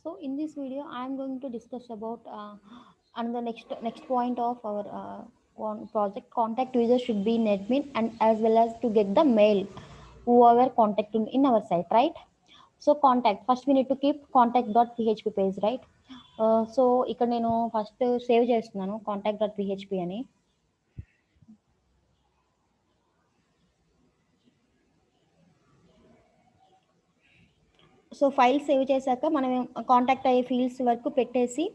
So in this video, I am going to discuss about another next point of our project. Contact user should be in admin and as well as to get the mail, whoever contacting in our site, right? So contact first we need to keep contact.php page, right? So ఇక్కడ నేను first save చేస్తున్నాను contact.php అని. So file save చేశాక మనం contact అయ్యే fields వరకు పెట్టేసి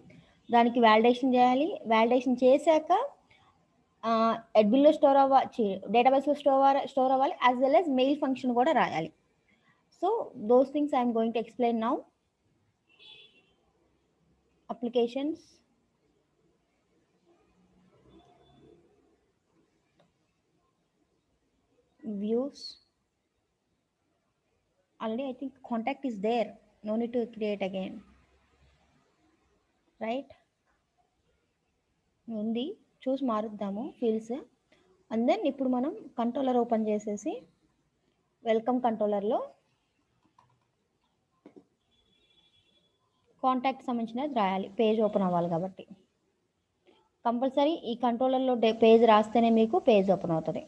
దానికి వ్యాలిడేషన్ చేయాలి. వ్యాలిడేషన్ చేశాక అడ్మిన్లో స్టోర్ అవ్వాలి, డేటాబేస్లో స్టోర్ అవ్వాలి, as well as mail function కూడా రాయాలి. So those things I'm going to explain now. Applications, views. Already I think contact is there, no need to create again, right? ఉంది, చూసి మారుద్దాము fields. And then ఇప్పుడు మనం controller open చేసేసి welcome కంట్రోలర్లో contact సంబంధించినది రాయాలి. Page open అవ్వాలి కాబట్టి compulsory ఈ కంట్రోలర్లో పేజ్ రాస్తేనే మీకు పేజ్ ఓపెన్ అవుతుంది.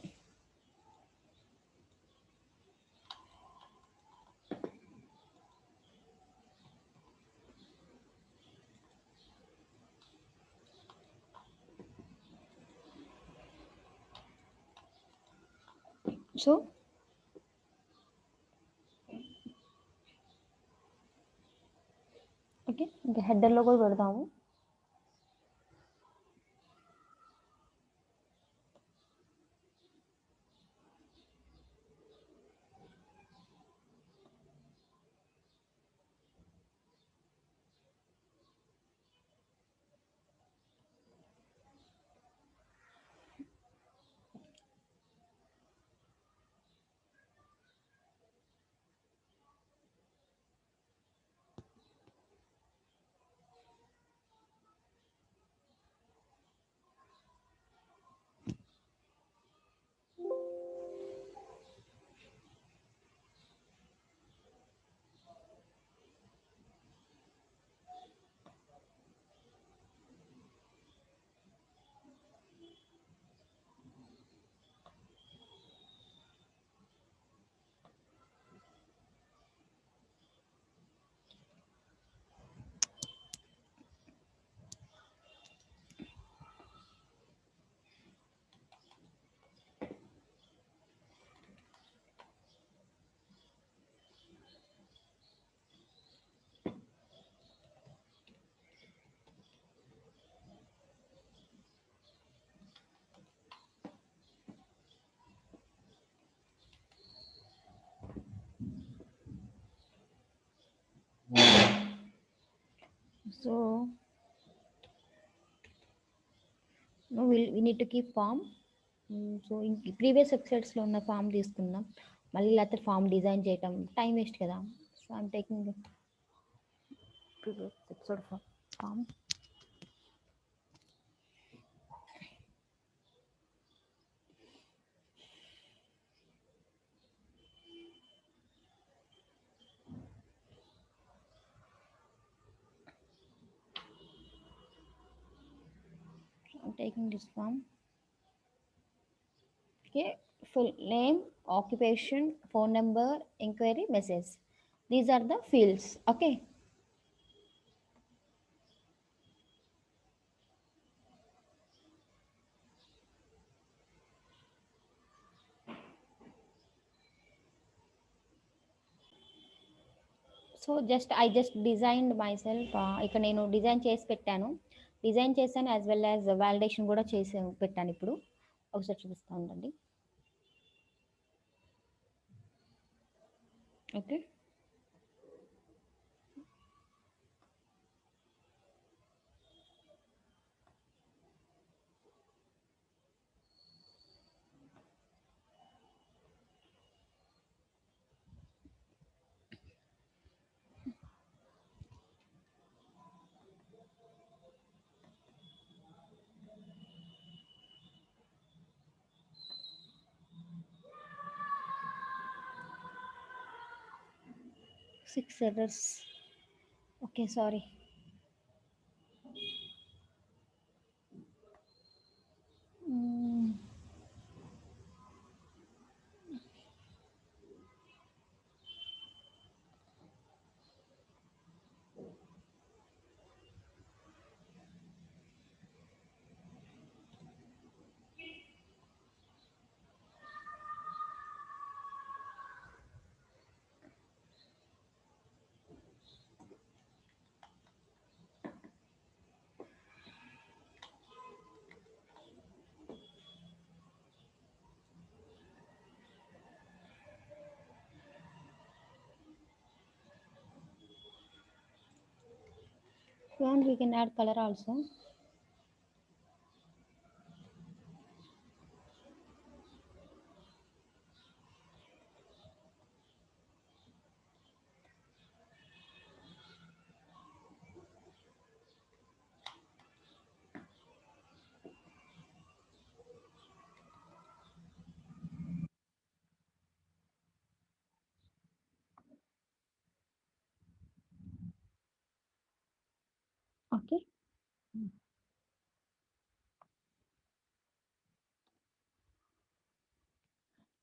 సో ఓకే, ఇంకా హెడర్లో కూడా పెడదాము. So we need to keep form. So previous వెబ్సైట్స్లో ఉన్న ఫామ్ తీసుకుందాం, మళ్ళీ లేకపోతే ఫామ్ డిజైన్ చేయటం టైం వేస్ట్ కదా. So I'm taking previous episode form. I'm taking this form. Okay, full name, occupation, phone number, inquiry, message. These are the fields. Okay. So I just designed my self. ఇక్కడ నేను design చేసి పెట్టాను, as well as validation కూడా చేసి పెట్టాను. ఇప్పుడు ఒకసారి చూపిస్తూ ఉండండి. Okay, six errors. Okay, sorry. Mm, if you want, we can add color also. Okay.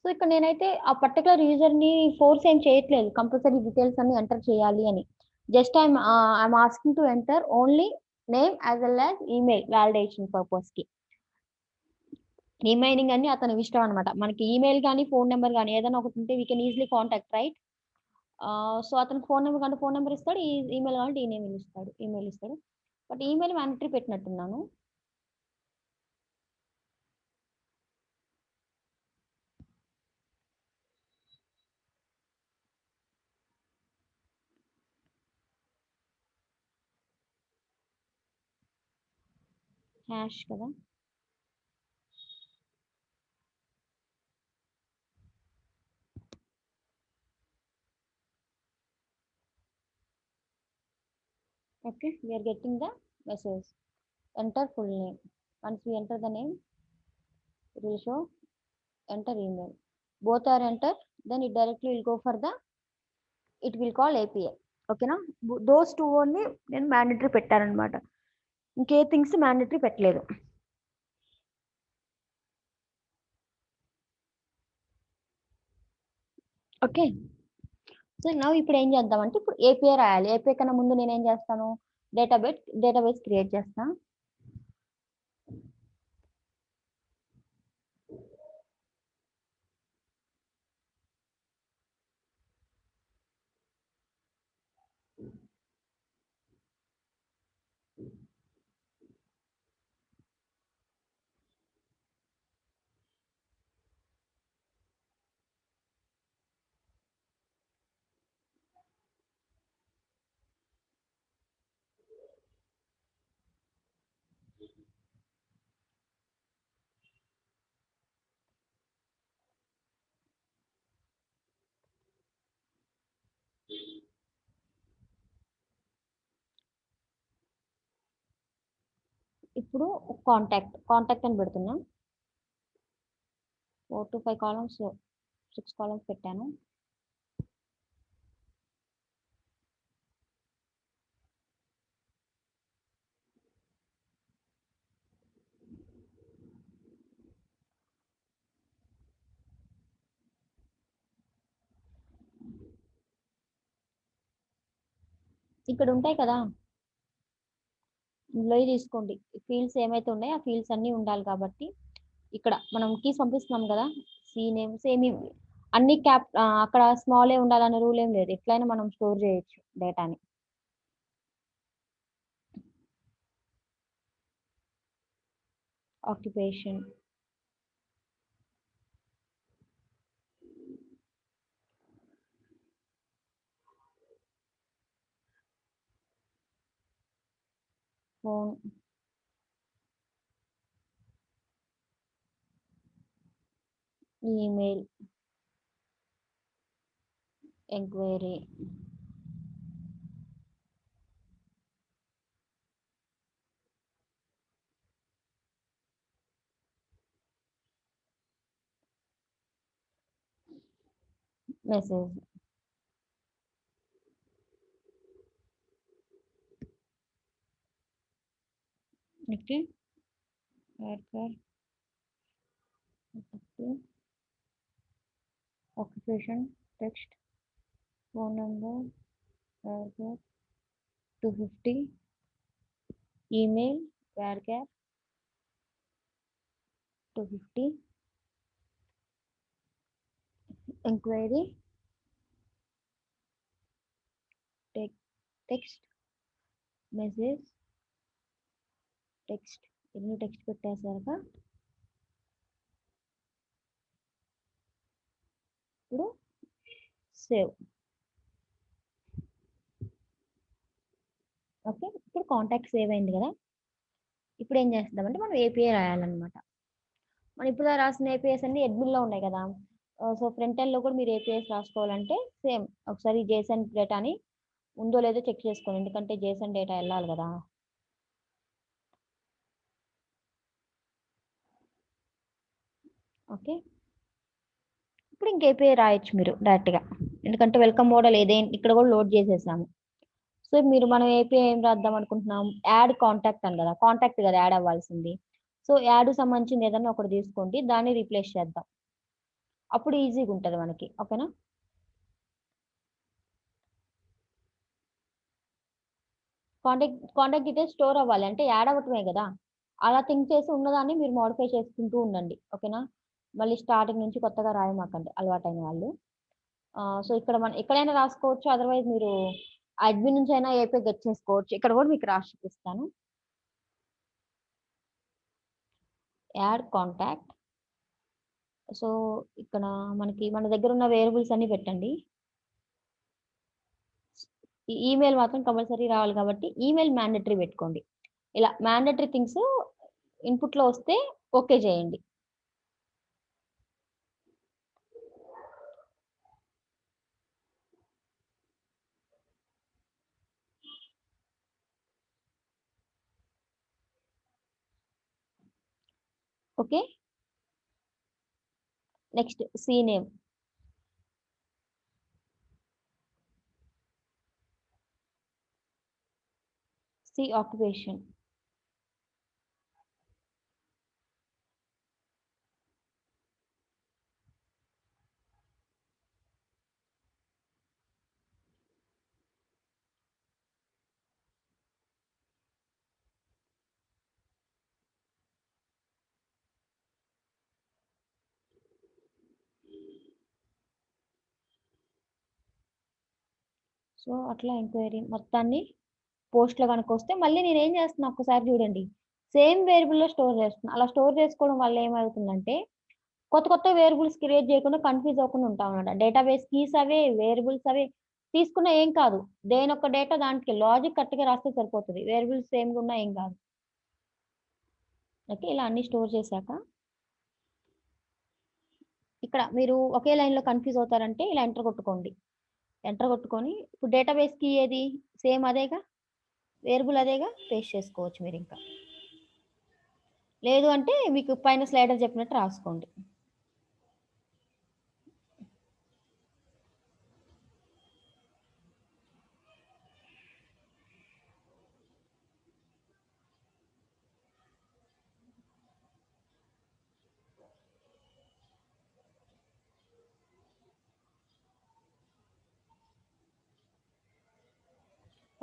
So ఇక్కడ నేనైతే ఆ పర్టికులర్ యూజర్ ని ఫోర్స్ ఏం చేయట్లేదు కంపల్సరీ డీటెయిల్స్ అన్ని ఎంటర్ చేయాలి అని. Just I'm asking to enter only name as well as email validation purpose కి. రిమైనింగ్ అన్ని అతని ఇష్టం అనమాట. మనకి ఈమెయిల్ గానీ ఫోన్ నెంబర్ గానీ ఏదైనా ఒకటి ఉంటే we can easily contact right. So అతనికి ఫోన్ నెంబర్ కంటే ఫోన్ నెంబర్ ఇస్తాడు, ఈ ఈమెయిల్ కావాలంటే ఈమెయిల్ ఇస్తాడు. బట్ ఈమెయిల్ మ్యాండటరీ పెట్టినట్టున్నాను. హ్యాష్ కదా. Okay, we are getting the message. Enter full name. Once we enter the name, it will show enter email. Both are entered, then it directly will go for the, it will call API. ఓకేనా. Those two only నేను mandatory పెట్టానమాట. ఇంకే things mandatory పెట్టలేదు. Okay. So నా ఇప్పుడు ఏం చేద్దామంటే ఇప్పుడు API రాయాలి. ఏపీఐ కన్నా ముందు నేను ఏం చేస్తాను, డేటాబేస్ క్రియేట్ చేస్తా. ఇప్పుడు కాంటాక్ట్ అని పెడుతున్నా. 4 to 5 కాలమ్స్, 6 కాలమ్స్ పెట్టాను. ఇక్కడ ఉంటాయి కదా, ఇందులో తీసుకోండి. ఫీల్డ్స్ ఏమైతే ఉన్నాయో ఆ ఫీల్డ్స్ అన్నీ ఉండాలి కాబట్టి ఇక్కడ మనం కీస్ పంపిస్తున్నాం కదా, సి నేమ్స్ ఏమి అన్ని అక్కడ స్మాలే ఉండాలనే రూల్ ఏం లేదు. ఎట్లయినా మనం స్టోర్ చేయొచ్చు డేటాని. Occupation, phone, email, enquiry, message. Okay. Worker occupation text phone number varchar 250 email varchar 250 inquiry text message text ఎన్ని టెక్స్ట్ పెట్టేసాక ఇప్పుడు సేవ్. ఓకే, ఇప్పుడు కాంటాక్ట్ సేవ్ అయింది కదా. ఇప్పుడు ఏం చేస్తామంటే మనం ఏపీఐ రాయాలన్నమాట. మనం ఇప్పుడు రాసిన ఏపీఎస్ అన్ని అడ్మిన్లో ఉన్నాయి కదా. సో ఫ్రంట్ ఎండ్లో కూడా మీరు ఏపీఎస్ రాసుకోవాలంటే సేమ్ ఒకసారి జేసన్ డేటాని ఉందో లేదో చెక్ చేసుకోండి, ఎందుకంటే జేసన్ డేటా వెళ్ళాలి కదా. ఓకే, ఇప్పుడు ఇంక ఏపీఐ రాయొచ్చు మీరు డైరెక్ట్గా, ఎందుకంటే వెల్కమ్ మోడల్ ఏదైనా ఇక్కడ కూడా లోడ్ చేసేసాము. సో మీరు మనం ఏపీఐ ఏం రాద్దాం అనుకుంటున్నాం, యాడ్ కాంటాక్ట్ అని కదా, కాంటాక్ట్ కదా యాడ్ అవ్వాల్సింది. సో యాడ్ సంబంధించింది ఏదైనా ఒకటి తీసుకోండి, దాన్ని రీప్లేస్ చేద్దాం, అప్పుడు ఈజీగా ఉంటుంది మనకి. ఓకేనా. కాంటాక్ట్ డీటెయిల్స్ స్టోర్ అవ్వాలి అంటే యాడ్ అవ్వటమే కదా, అలా థింక్ చేసి ఉన్నదాన్ని మీరు మోడిఫై చేసుకుంటూ ఉండండి. ఓకేనా, మళ్ళీ స్టార్టింగ్ నుంచి కొత్తగా రాయమాకండి అలవాటైన వాళ్ళు. సో ఇక్కడ మనం ఎక్కడైనా రాసుకోవచ్చు, అదర్వైజ్ మీరు అడ్మిన్ నుంచి అయినా ఏపీ గెట్ చేసుకోవచ్చు. ఇక్కడ కూడా మీకు రాసి చూపిస్తాను. Add contact. సో ఇక్కడ మనకి మన దగ్గర ఉన్న వేరియబుల్స్ అన్ని పెట్టండి. ఈమెయిల్ మాత్రం కంపల్సరీ రావాలి కాబట్టి ఈమెయిల్ మ్యాండేటరీ పెట్టుకోండి. ఇలా మ్యాండేటరీ థింగ్స్ ఇన్పుట్లో వస్తే ఓకే చేయండి. Okay, next C name. C occupation. So అట్లా ఎంక్వైరీ మొత్తాన్ని పోస్ట్లో కనుక వస్తే మళ్ళీ నేను ఏం చేస్తున్నా ఒక్కసారి చూడండి, సేమ్ వేరియబుల్లో స్టోర్ చేస్తున్నా. అలా స్టోర్ చేసుకోవడం వల్ల ఏమవుతుందంటే కొత్త కొత్త వేరియబుల్స్ క్రియేట్ చేయకుండా కన్ఫ్యూజ్ అవ్వకుండా ఉంటాం అన్నమాట. డేటాబేస్ కీస్ అవే, వేరియబుల్స్ అవే తీసుకున్నా ఏం కాదు, దేనొక్క డేటా దానికి లాజిక్ కరెక్ట్గా రాస్తే సరిపోతుంది, వేరియబుల్స్ సేమ్గా ఉన్నా ఏం కాదు. ఓకే, ఇలా అన్ని స్టోర్ చేశాక ఇక్కడ మీరు ఒకే లైన్లో కన్ఫ్యూజ్ అవుతారంటే ఇలా ఎంటర్ కొట్టుకోండి. ఎంటర్ కొట్టుకొని ఇప్పుడు డేటాబేస్ కీ ఏది సేమ్ అదేగా, వేరియబుల్ అదేగా, పేస్ట్ చేసుకోవచ్చు మీరు. ఇంకా లేదు అంటే మీకు పైన స్లైడర్ చెప్పినట్టు రాసుకోండి.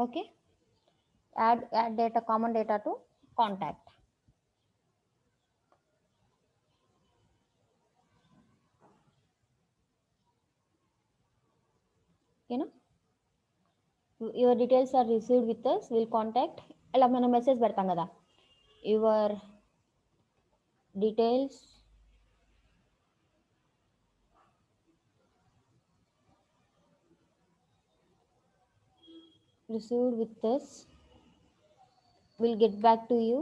Okay, add data, common data to contact. ఓకేనా, your details are received with us, will contact. ఇలా మనం మెసేజ్ పెడతాం కదా, your details received with us, will get back to you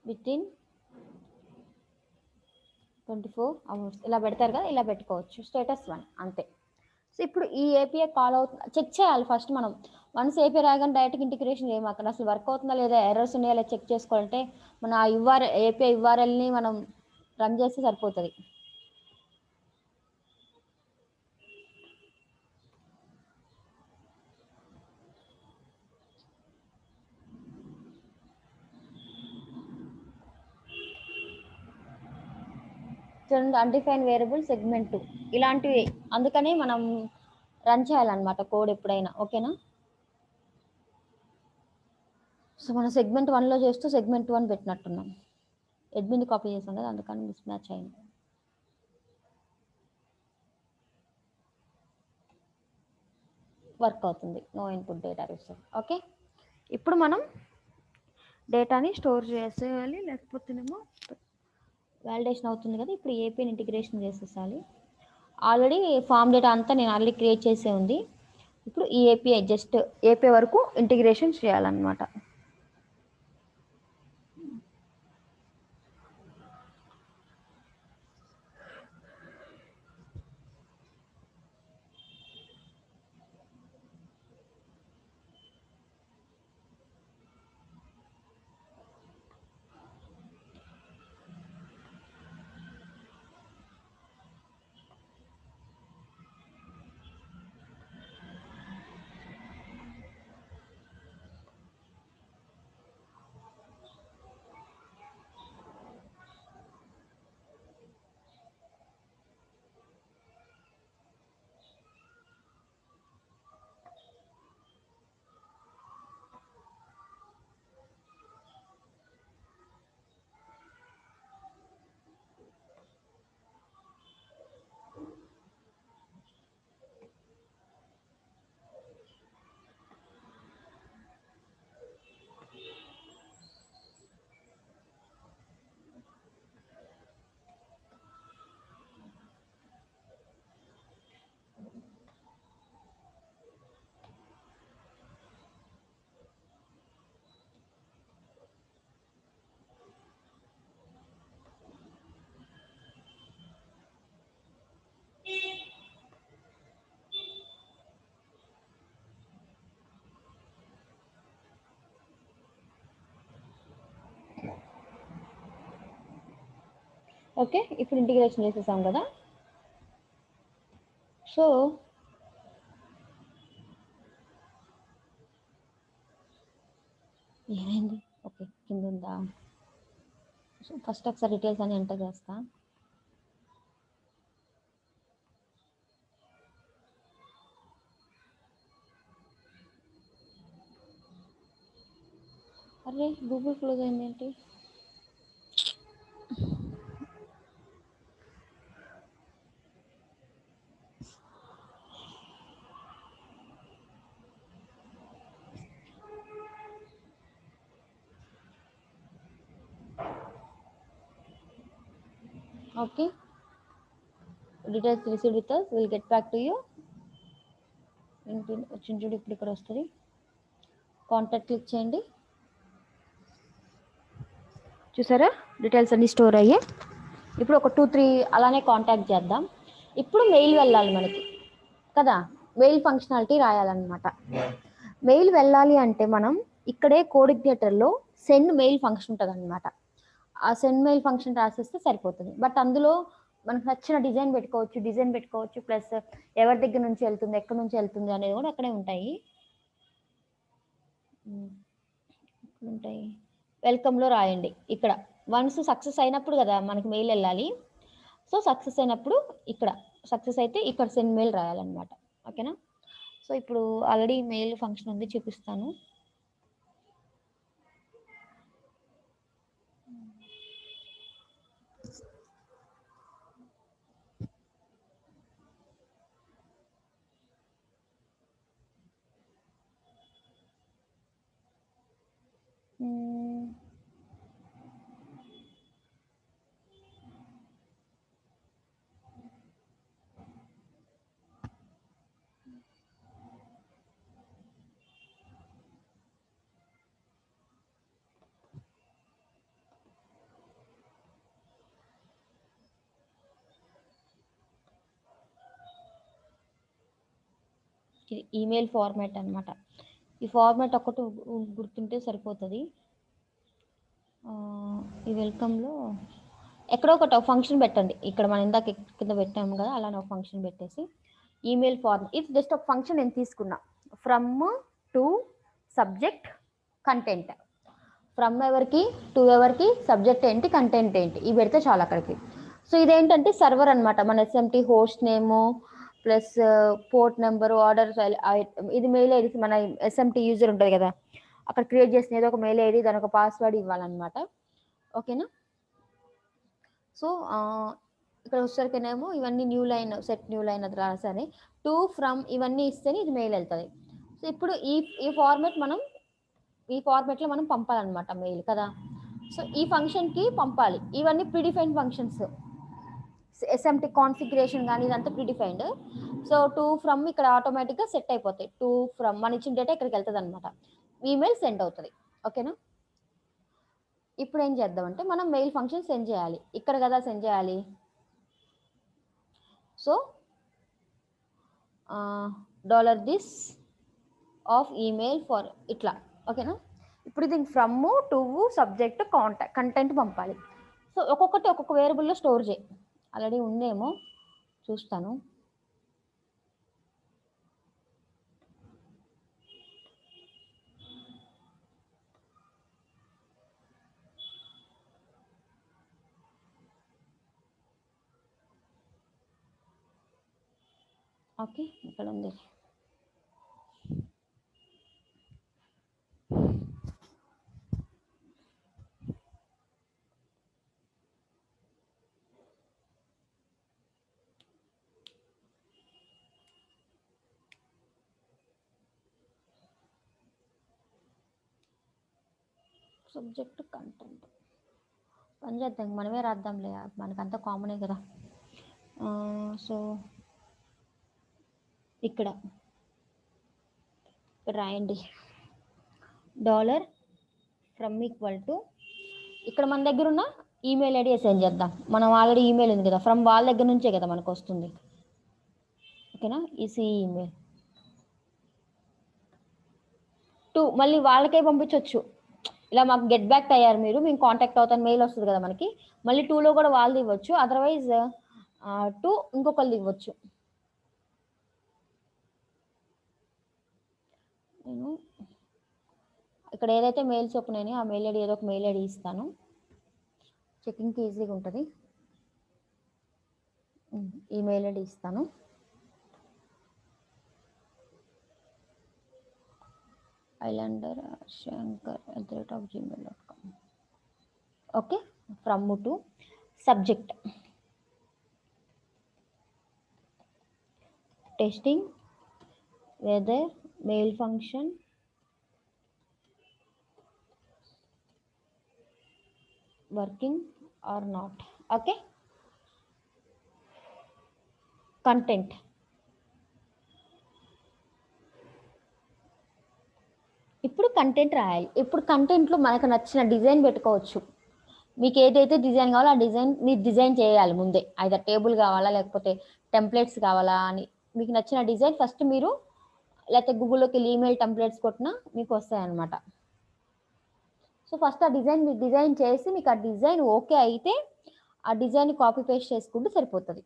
within 24 hours. ఇలా పెడతారు కదా, ఇలా పెట్టుకోవచ్చు. స్టేటస్ 1 అంతే. సో ఇప్పుడు ఈ ఏపీఐ కాల్ అవుతుంది చెక్ చేయాలి ఫస్ట్ మనం. వన్స్ ఏపీఐ రాగానే డైరెక్ట్గా ఇంటిగ్రేషన్ ఏం అక్కడ అసలు వర్క్ అవుతుందా లేదా, ఎర్రర్స్ ఉన్నాయా లేదా చెక్ చేసుకోవాలంటే మన ఆ ఏపీఐ యూఆర్ఎల్ని మనం రన్ చేస్తే సరిపోతుంది. చూడండి, అన్డిఫైన్ వేరియబుల్ సెగ్మెంట్ 2 ఇలాంటివి. అందుకని మనం రన్ చేయాలన్నమాట కోడ్ ఎప్పుడైనా. ఓకేనా? సో మనం సెగ్మెంట్ 1లో చేస్తూ సెగ్మెంట్ 1 పెట్టినట్టున్నాం. అడ్మిన్ కాపీ చేసాం కదా, అందుకని మిస్ మ్యాచ్ అయింది. వర్క్ అవుతుంది. No input data receive. Okay, ఇప్పుడు మనం డేటాని స్టోర్ చేసేయాలి, లేకపోతేనేమో వాలిడేషన్ అవుతుంది కదా. ఇప్పుడు ఏపీని ఇంటిగ్రేషన్ చేసేసాలి. ఆల్రెడీ ఫామ్ డేటా అంతా నేను ఆల్రెడీ క్రియేట్ చేసే ఉంది. ఇప్పుడు ఈ ఏపీఐ జస్ట్ ఏపీ వరకు ఇంటిగ్రేషన్ చేయాలన్నమాట. ఓకే, ఇప్పుడు ఇంటిగ్రేషన్ చేసేసాం కదా. సో ఏమైంది? ఓకే, కింద ఉందా? సో ఫస్ట్ ఒకసారి డీటెయిల్స్ అని ఎంటర్ చేస్తా. అరే గూగుల్ క్లోజ్ అయింది ఏంటి? Okay, details received with us, will get back to you. వచ్చింది చూడు, ఇప్పుడు ఇక్కడ వస్తుంది. కాంటాక్ట్ క్లిక్ చేయండి. చూసారా, డీటెయిల్స్ అన్నీ స్టోర్ అయ్యాయి. ఇప్పుడు ఒక 2-3 అలానే కాంటాక్ట్ చేద్దాం. ఇప్పుడు మెయిల్ వెళ్ళాలి మనకి కదా, మెయిల్ ఫంక్షనాలిటీ రాయాలన్నమాట. మెయిల్ వెళ్ళాలి అంటే మనం ఇక్కడే కోడిగ్నేటర్లో సెండ్ మెయిల్ ఫంక్షన్ ఉంటుంది అనమాట. ఆ సెండ్ మెయిల్ ఫంక్షన్ రాసేస్తే సరిపోతుంది. బట్ అందులో మనకు నచ్చిన డిజైన్ పెట్టుకోవచ్చు, ప్లస్ ఎవరి దగ్గర నుంచి వెళ్తుంది, ఎక్కడి నుంచి వెళ్తుంది అనేది కూడా అక్కడే ఉంటాయి. వెల్కమ్లో రాయండి. ఇక్కడ వన్స్ సక్సెస్ అయినప్పుడు కదా మనకి మెయిల్ వెళ్ళాలి. సో సక్సెస్ అయినప్పుడు ఇక్కడ సక్సెస్ అయితే ఇక్కడ సెండ్ మెయిల్ రాయాలన్నమాట. ఓకేనా? సో ఇప్పుడు ఆల్రెడీ మెయిల్ ఫంక్షన్ ఉంది, చూపిస్తాను. ఇది ఈమెయిల్ ఫార్మాట్ అనమాట. ఈ ఫార్మాట్ ఒకటి గుర్తుంటే సరిపోతుంది. ఈ వెల్కమ్లో ఎక్కడో ఒకటి ఫంక్షన్ పెట్టండి. ఇక్కడ మనం ఇందాక కింద పెట్టాము కదా, అలానే ఒక ఫంక్షన్ పెట్టేసి ఈమెయిల్ ఫార్మ్. ఇది జస్ట్ ఒక ఫంక్షన్ నేను తీసుకున్నా. From to subject content. From ఎవరికి, టు ఎవరికి, సబ్జెక్ట్ ఏంటి, కంటెంట్ ఏంటి, ఇవి పెడితే చాలు అక్కడికి. సో ఇదేంటంటే సర్వర్ అనమాట. మన ఎస్ఎంటీ హోస్ట్ నేము ప్లస్ పోర్ట్ నెంబరు ఆర్డర్ ఇది మెయిల్ ఐడి. మన ఎస్ఎంటీ యూజర్ ఉంటుంది కదా, అక్కడ క్రియేట్ చేసిన ఏదో ఒక మెయిల్ ఐడి, దాని ఒక పాస్వర్డ్ ఇవ్వాలన్నమాట. ఓకేనా. సో ఇక్కడ వచ్చేసరికినేమో ఇవన్నీ new line, set new line అది రాసని టు ఫ్రమ్ ఇవన్నీ ఇస్తేనే ఇది మెయిల్ వెళ్తుంది. సో ఇప్పుడు ఈ ఫార్మేట్లో మనం పంపాలన్నమాట మెయిల్ కదా. సో ఈ ఫంక్షన్కి పంపాలి. ఇవన్నీ ప్రీడిఫైన్డ్ ఫంక్షన్స్, ఎస్ఎంటీ కాన్ఫిగరేషన్ కానీ ఇదంతా ప్రీడిఫైన్డ్. సో టు ఫ్రమ్ ఇక్కడ ఆటోమేటిక్గా సెట్ అయిపోతాయి. టు ఫ్రమ్ మన ఇచ్చిన డేటా ఇక్కడికి వెళ్తుంది అనమాట, ఈమెయిల్ సెండ్ అవుతుంది. ఓకేనా. ఇప్పుడు ఏం చేద్దామంటే మనం మెయిల్ ఫంక్షన్ సెండ్ చేయాలి, ఇక్కడ కదా సెండ్ చేయాలి. So $this of email for ఇట్లా. ఓకేనా. ఇప్పుడు దీనికి ఫ్రమ్, టు, సబ్జెక్ట్, కంటెంట్ పంపాలి. సో ఒక్కొక్కటి ఒక్కొక్క వేరియబుల్లో స్టోర్ చేయి. ఆల్రెడీ ఉందేమో చూస్తాను. ఓకే, ఇక్కడ ఉంది. సబ్జెక్ట్, కంటెంట్ పని చేద్దాం, మనమే రాద్దాంలే, మనకంతా కామనే కదా. సో ఇక్కడ రాయండి $from ఈక్వల్ టు ఇక్కడ మన దగ్గర ఉన్న ఈమెయిల్ ఐడి సెండ్ చేద్దాం. మనం ఆల్రెడీ ఈమెయిల్ ఉంది కదా, ఫ్రమ్ వాళ్ళ దగ్గర నుంచే కదా మనకు వస్తుంది. ఓకేనా. ఈసీ ఈమెయిల్ టు మళ్ళీ వాళ్ళకే పంపించవచ్చు. ఇలా మాకు గెట్ బ్యాక్ అయ్యారు మీరు, మేము కాంటాక్ట్ అవుతాను మెయిల్ వస్తుంది కదా మనకి, మళ్ళీ టూలో కూడా వాళ్ళది ఇవ్వచ్చు. అదర్వైజ్ టు ఇంకొకరిది ఇవ్వచ్చు. నేను ఇక్కడ ఏదైతే మెయిల్స్ ఓపెన్ అయినాయో ఆ మెయిల్ ఐడి ఏదో ఒక మెయిల్ ఐడి ఇస్తాను, చెకింగ్కి ఈజీగా ఉంటుంది. ఈ మెయిల్ ఐడి ఇస్తాను. islander@shankar@gmail.com. Okay. From to subject testing whether mail function working or not. Okay. Content ఇప్పుడు కంటెంట్ రాయాలి. ఇప్పుడు కంటెంట్లో మనకు నచ్చిన డిజైన్ పెట్టుకోవచ్చు. మీకు ఏదైతే డిజైన్ కావాలో ఆ డిజైన్ మీరు డిజైన్ చేయాలి ముందే. అయితే టేబుల్ కావాలా లేకపోతే టెంప్లెట్స్ కావాలా అని మీకు నచ్చిన డిజైన్ ఫస్ట్ మీరు, లేకపోతే గూగుల్లోకి వెళ్ళి ఈమెయిల్ టెంప్లెట్స్ కొట్టినా మీకు వస్తాయన్నమాట. సో ఫస్ట్ ఆ డిజైన్ మీరు డిజైన్ చేసి, మీకు ఆ డిజైన్ ఓకే అయితే ఆ డిజైన్ కాపీ పేస్ట్ చేసుకుంటూ సరిపోతుంది.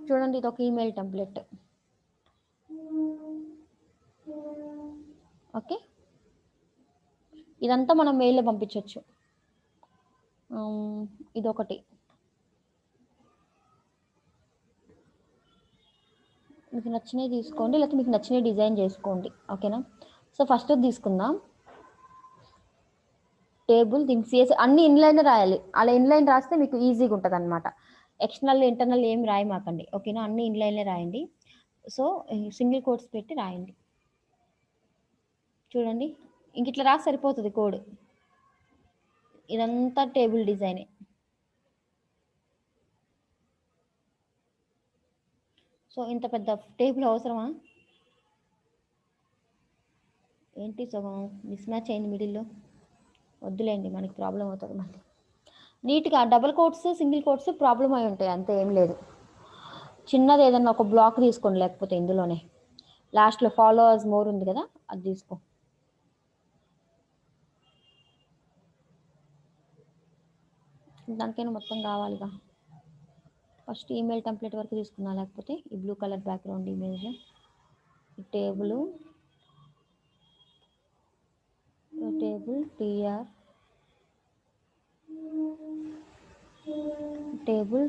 చూడండి, ఇది ఒక ఈమెయిల్ టెంప్లెట్. ఓకే. ఇదంతా మనం మెయిల్లో పంపించవచ్చు. ఇదొకటి మీకు నచ్చినవి తీసుకోండి, లేకపోతే మీకు నచ్చినవి డిజైన్ చేసుకోండి. ఓకేనా. సో ఫస్ట్ తీసుకుందాం టేబుల్. దీనికి సిఎస్ అన్ని ఇన్లైన్ రాయాలి. అలా ఇన్లైన్ రాస్తే మీకు ఈజీగా ఉంటుంది అనమాట. ఎక్స్టర్నల్ ఇంటర్నల్ ఏం రాయమాకండి. ఓకేనా. అన్ని ఇన్లైన్లే రాయండి. సో సింగిల్ కోట్స్ పెట్టి రాయండి. చూడండి, ఇంక ఇట్లా రాసి సరిపోతుంది కోడ్. ఇదంతా టేబుల్ డిజైనే. సో ఇంత పెద్ద టేబుల్ అవసరమా ఏంటి? సగం మిస్ మ్యాచ్ అయింది మిడిల్లో. వద్దులేండి, మనకి ప్రాబ్లం అవుతుంది మళ్ళీ. నీట్గా double quotes single quotes problem అయి ఉంటాయి, అంతే, ఏం లేదు. చిన్నది ఏదన్నా ఒక బ్లాక్ తీసుకోండి, లేకపోతే ఇందులోనే లాస్ట్లో ఫాలోవర్స్ మోర్ ఉంది కదా, అది తీసుకో. దానికైనా మొత్తం కావాలిగా. ఫస్ట్ ఈమెయిల్ టెంప్లెట్ వరకు తీసుకున్నా, లేకపోతే ఈ బ్లూ కలర్ బ్యాక్గ్రౌండ్ ఇమేజ్, ఈ table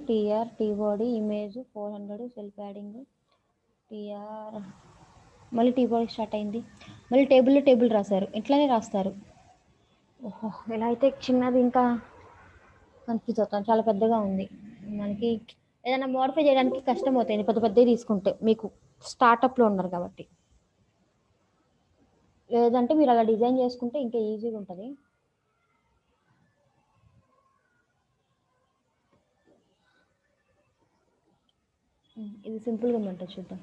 TR tbody image 400 self adding TR, మళ్ళీ టీబోడీ స్టార్ట్ అయింది, మళ్ళీ టేబుల్ రాశారు. ఇట్లానే రాస్తారు. ఓహో, ఇలా అయితే చిన్నది ఇంకా కన్ఫ్యూజ్ అవుతాం, చాలా పెద్దగా ఉంది. మనకి ఏదైనా మోడిఫై చేయడానికి కష్టం అవుతాయి పెద్ద పెద్దవి తీసుకుంటే, మీకు స్టార్టప్లో ఉన్నారు కాబట్టి. లేదంటే మీరు అలా డిజైన్ చేసుకుంటే ఇంకా ఈజీగా ఉంటుంది. ఇది సింపుల్గా ఉందంట, చూద్దాం.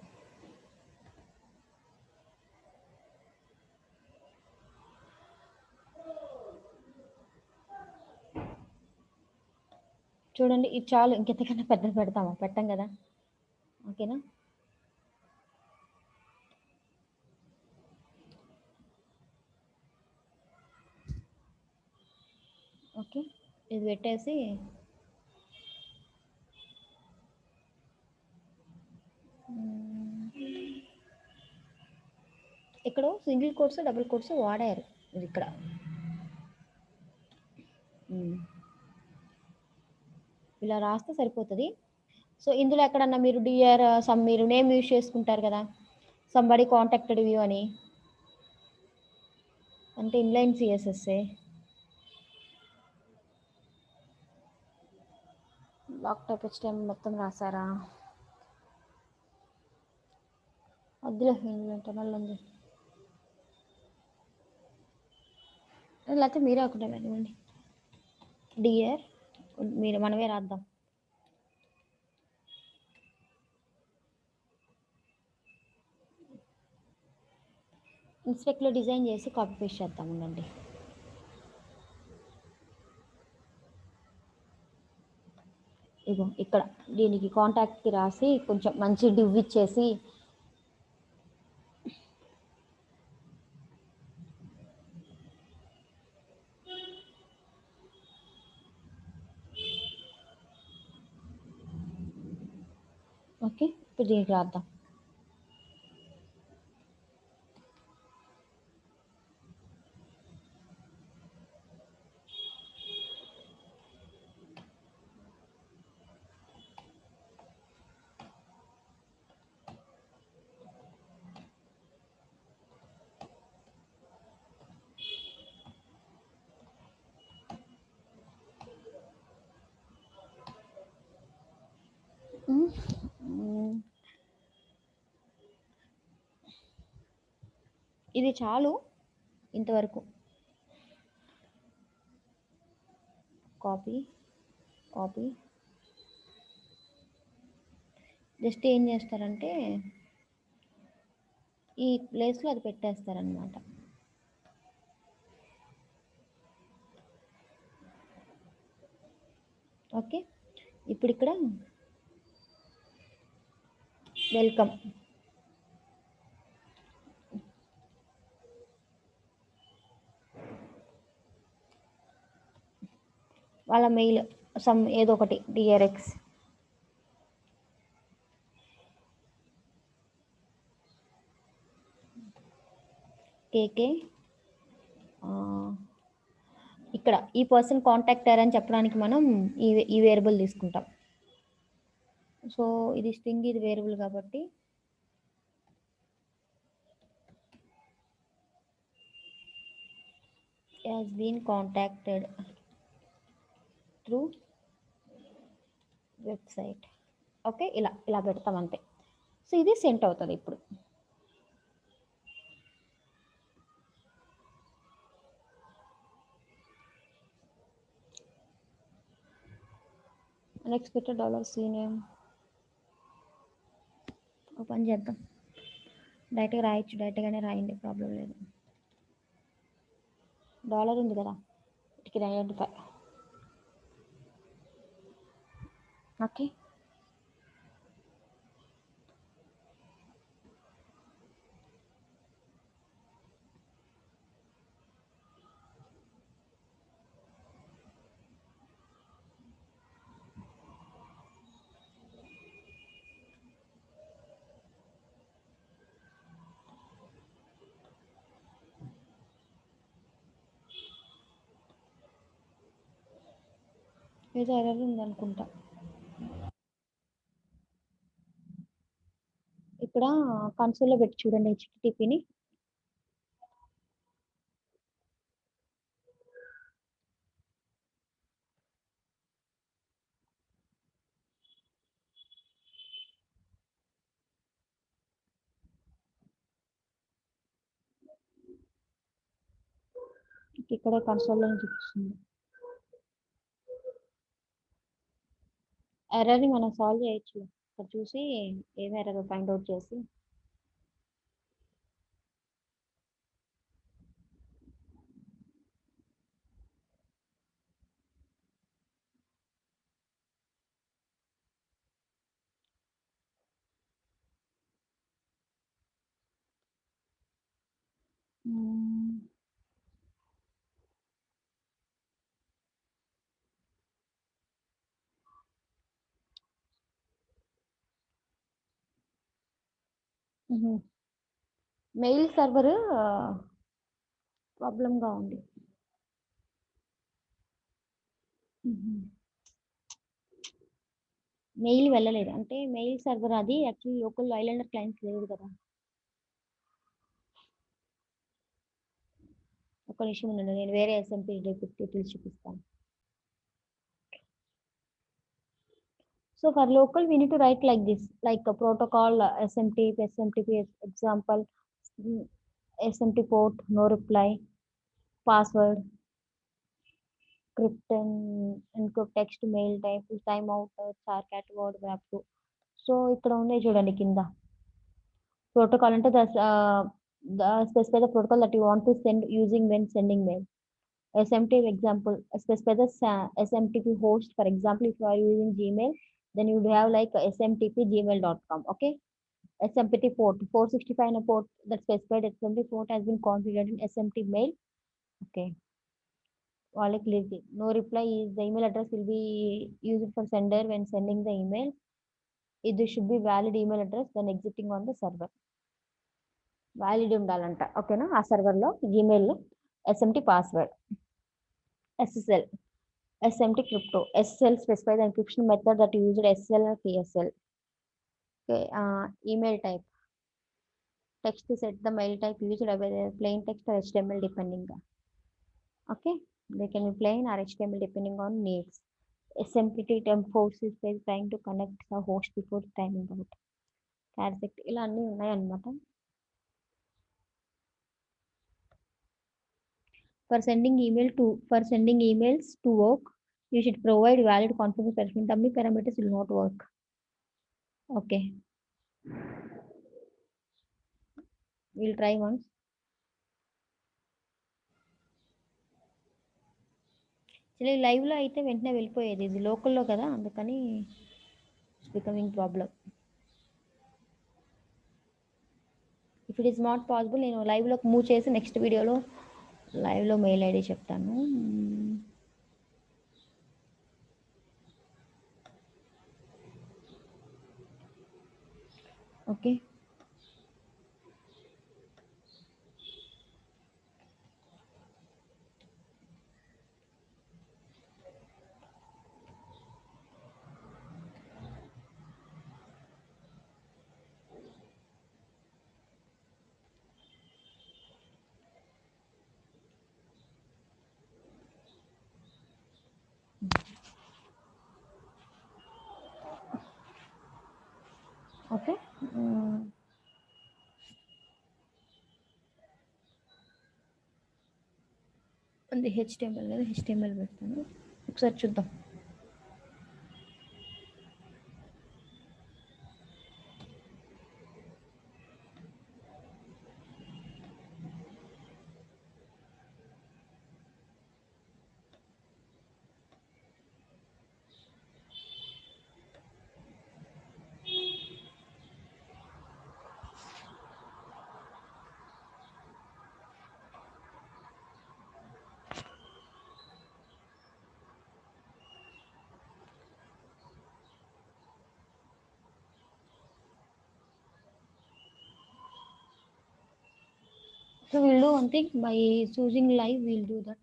చూడండి, ఇది చాలు, ఇంకెంతకన్నా పెద్దది పెడతామా? పెట్టాం కదా. ఓకేనా. ఓకే, ఇది పెట్టేసి ఇక్కడ సింగిల్ కోట్స్ డబుల్ కోట్స్ వాడారు. ఇది ఇక్కడ ఇలా రాస్తే సరిపోతుంది. సో ఇందులో ఎక్కడన్నా మీరు డిఆర్ మీరు నేమ్ యూజ్ చేసుకుంటారు కదా, సంబడి కాంటాక్టెడ్ వ్యూ అని, అంటే ఇన్లైన్ సిఎస్ఎస్ఏ. బ్లాక్ టైప్ హెచ్టిఎం మొత్తం రాసారా? వద్దులే, ఇంటర్నల్ ఉంది. లేకపోతే మీరే ఒకటే ఇవ్వండి, డిఆర్ మీరు, మనమే రాద్దాం. ఇన్స్పెక్ట్లో డిజైన్ చేసి కాపీ పేస్ట్ చేద్దాం, ఉండండి. ఇగో ఇక్కడ దీనికి కాంటాక్ట్కి రాసి కొంచెం మంచి డివ్ ఇచ్చేసి, ఓకే ఇప్పుడు దీనికి రాద్దాం. ఇది చాలు ఇంతవరకు. కాపీ జస్ట్ ఏం చేస్తారంటే ఈ ప్లేస్లో అది పెట్టేస్తారనమాట. ఓకే, ఇప్పుడు ఇక్కడ వెల్కమ్, వాళ్ళ మెయిల్ ఏదో ఒకటి డిఆర్ఎక్స్, కేకే. ఇక్కడ ఈ పర్సన్ కాంటాక్టర్ అని చెప్పడానికి మనం ఈ వేరియబుల్ తీసుకుంటాం. సో ఇది స్ట్రింగ్, ఇది వేరియబుల్ కాబట్టి has been contacted through website. Okay, ఇలా పెడతాం అంతే. సో ఇది సెంట్ అవుతుంది. ఇప్పుడు అన్ఎక్స్పెక్టెడ్ $CNAME ఓపెన్ చేద్దాం. డైరెక్ట్గా రాయొచ్చు, డైరెక్ట్గానే రాయండి, ప్రాబ్లం లేదు. డాలర్ ఉంది కదా, ఇటుకి ఐడెంటిఫై. ఓకే, ఏదో ఎర్రర్ ఉందనుకుంటా. ఇక్కడ కన్సోల్లో పెట్టి చూడండి హెచ్టిటిపిని. ఇక్కడ కన్సోల్లో చూపిస్తుంది. ఎర్రర్ని మనం సాల్వ్ చేయొచ్చు. ఇక్కడ చూసి ఏం ఎర్రర్ ఫైండ్ అవుట్ చేసి మెయిల్ సర్వర్ ప్రాబ్లంగా ఉంది. మెయిల్ వెళ్ళలేదు అంటే మెయిల్ సర్వర్ అది యాక్చువల్లీ లోకల్ ఐలాండర్ క్లయింట్స్ లేదు కదా. ఒక నిమిషం ఉండండి, నేను వేరే ఎస్ఎంపీ డీటెయిల్స్ చూపిస్తాను. So for local, we need to write like this, like a protocol, SMTP example, SMT port, no reply, password, crypt and encrypt text, mail type, timeout, char cat word wrap to. So ఇక్కడ ఉన్నాయి చూడండి కింద. Protocol అంటే the specify the protocol that you want to send using when sending mail. SMTP example, specify the SMTP host. For example, if you are using Gmail, then you would have like smtp@gmail.com. Okay. SMTP port 465 in a port that specified SMTP port has been configured in SMT mail. Okay. No reply is the email address will be used for sender when sending the email. This should be valid email address when exiting on the server. Valid ఉండాలంట. ఓకేనా? ఆ సర్వర్లో జీమెయిల్లో SMT password, SSL, SMT crypto, SSL specify the encryption method that used SSL or PSL. Okay, email type, text set the mail type used whether plain text or HTML depending. Okay, they can be plain or HTML depending on needs. SMTP temp force is trying to connect the host before timing out. Carsect ఇలా అన్నీ ఉన్నాయన్నమాట. For sending emails to work, you should provide valid confirmation permission. Dummy parameters will not work. Okay, we'll try once. Live లో అయితే వెంటనే వెళ్ళిపోయేది, ఇది లోకల్లో కదా, అందుకని it's becoming problem. If it is not possible నేను లైవ్లోకి మూవ్ చేసి నెక్స్ట్ వీడియోలో లైవ్లో మెయిల్ ఐడి చెప్తాను. Okay, okay. అది హెచ్టిఎంఎల్ కదా, హెచ్టిఎంఎల్ పెడతాను, ఒకసారి చూద్దాం. So we'll do one thing, by choosing live we'll do that.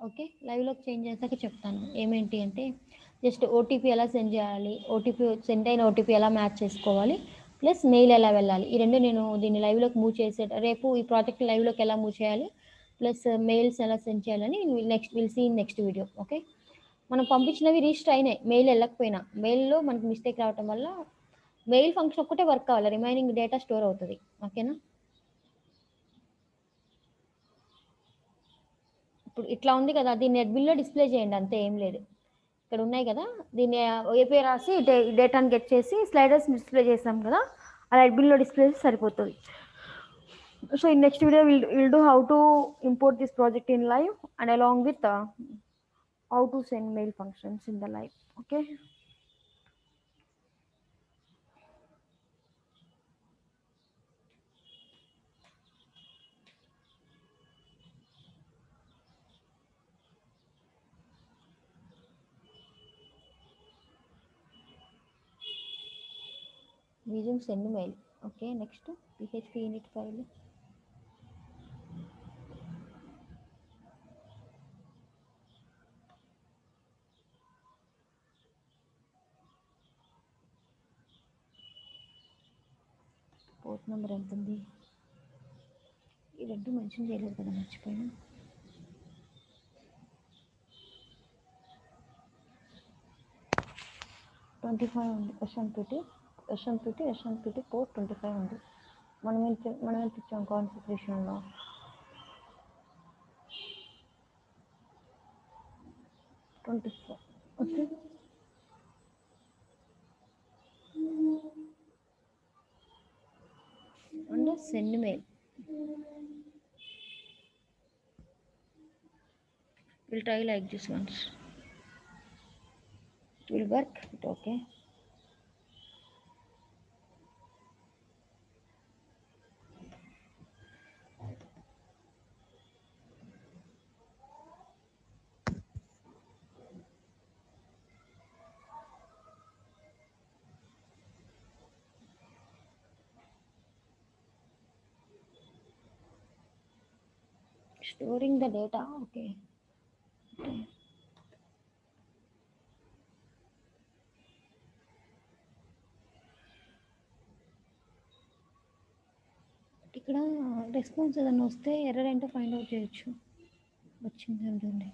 Okay, లైవ్లోకి చేంజ్ చేశాక చెప్తాను ఏమేంటి అంటే, జస్ట్ ఓటీపీ ఎలా సెండ్ చేయాలి, సెండ్ అయిన ఓటీపీ ఎలా మ్యాచ్ చేసుకోవాలి, ప్లస్ మెయిల్ ఎలా వెళ్ళాలి, ఈ రెండు నేను దీన్ని లైవ్లోకి మూవ్ రేపు ఈ ప్రాజెక్ట్ లైవ్లోకి ఎలా మూవ్ చేయాలి, ప్లస్ మెయిల్స్ ఎలా సెండ్ చేయాలని will see in next video. Okay, మనం పంపించినవి రిజిస్టర్ అయినాయి, మెయిల్ వెళ్ళకపోయినా మెయిల్లో మనకి మిస్టేక్ రావటం వల్ల మెయిల్ ఫంక్షన్ ఒక్కటే వర్క్ కావాలి, రిమైనింగ్ డేటా స్టోర్ అవుతుంది. ఓకేనా, ఇప్పుడు ఇట్లా ఉంది కదా, దీన్ని అడ్మిన్లో డిస్ప్లే చేయండి, అంతే, ఏం లేదు. ఇక్కడ ఉన్నాయి కదా, దీన్ని ఏపీ రాసి డేటాను గెట్ చేసి స్లైడర్స్ డిస్ప్లే చేసాం కదా, అలా అడ్మిన్లో డిస్ప్లే చేసి సరిపోతుంది. So in next video we'll do how to import this project in live and along with how to send mail functions in the live. Okay, using send mail. Okay, next php init file. Port number ఎంత ఉంది, ఈ రెండు mention చేయలేదు కదా, మర్చిపోయాను. Twenty 25 ఉంది, ఎస్ఎంపిటి port 25 ఉంది. మనం ఎంత ఇచ్చాం కాన్ఫిగరేషన్లో, 24. Okay, and send mail. We'll try like this once. It will work. Okay. Storing the data. Okay. ఇక్కడ రెస్పాన్స్ ఏదైనా వస్తే ఎర్రర్ ఏంటో ఫైండ్ అవుట్ చేయొచ్చు. వచ్చింది అంటుంది.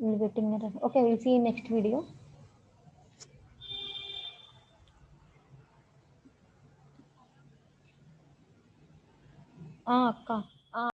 We'll getting it. Okay, we'll see in next video. అక్క